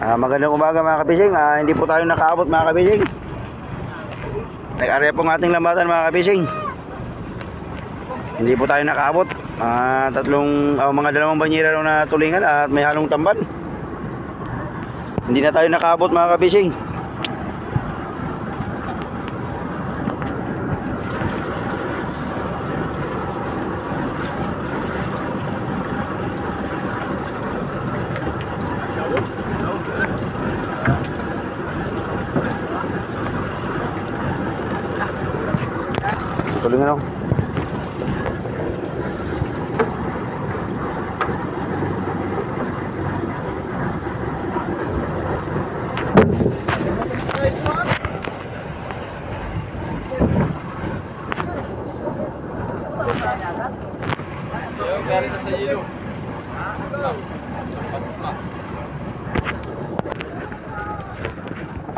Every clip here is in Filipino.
Magandang umaga mga kapising. Hindi po tayo nakaabot mga kapising. Nag-area po ng ating lambatan mga kapising. Hindi po tayo nakaabot. Mga dalawang banyera na tulingan at may halong tamban. Hindi na tayo nakaabot mga kapising. Tulingan ako.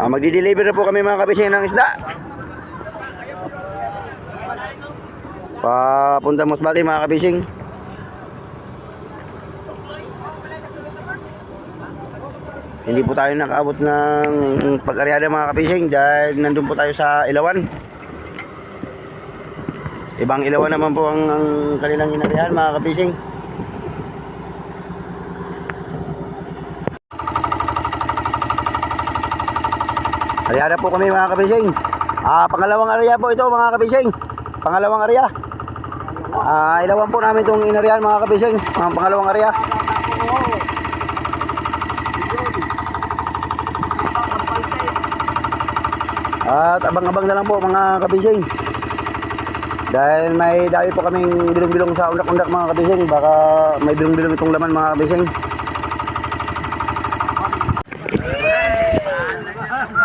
Magdi-deliver na po kami mga kapising ng isda. Papunta Masbate mga kapising. Hindi po tayo nakaabot ng pag-aryada mga kapising dahil nandun po tayo sa Ilawan. Ibang Ilawan naman po ang kanilang inaryahan mga kapising. Aryada po kami mga kapising. Pangalawang arya po ito mga kapising. Pangalawang arya. Ilawan po namin itong inaryahan mga kapising. Pangalawang arya. At abang-abang na lang po mga kapising. Dahil may dami po kaming bilong-bilong sa undak-undak mga kapising. Baka may bilong-bilong itong laman mga kapising.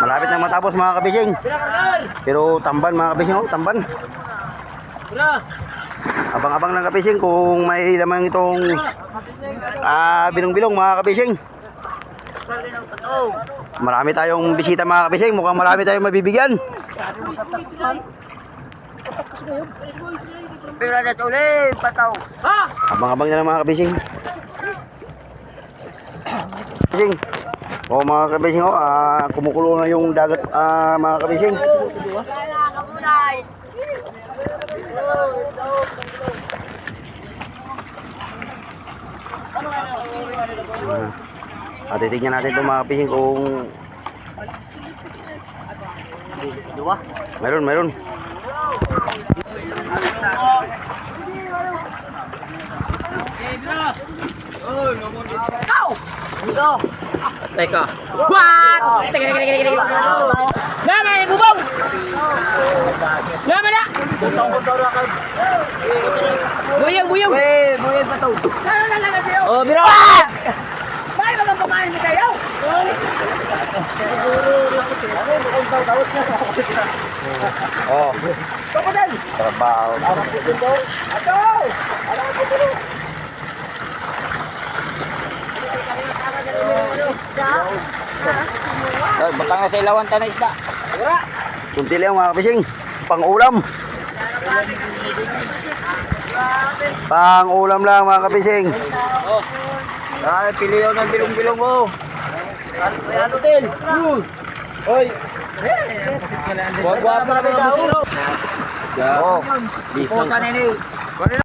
Malapit na matapos mga kapising. Pero tamban mga kapising, tamban. Abang-abang lang kapising kung may lamang itong bilong-bilong mga kapising. Marami tayong bisita mga kapising. Mukhang marami tayong mabibigyan. Abang-abang na lang mga kapising. Mga kabising, kumukulo na yung dagat mga kabising. Titignan natin ito mga kabising kung meron. Teka. What? Teka. Nama ni bubong. Nama na. Buyong. Buyong pa to. Oh, biro. Bay mga pamain ni kayo. Oh. Trabaho. Batang sa ilawan tanay isda. Kunti lang mga kapising. Pang-ulam. Pang-ulam lang mga kapising. Piliyaw ng bilong-bilong mo. Ano din? Hoy. Buwag-buwag pa naman ang busino. Oh. Isang.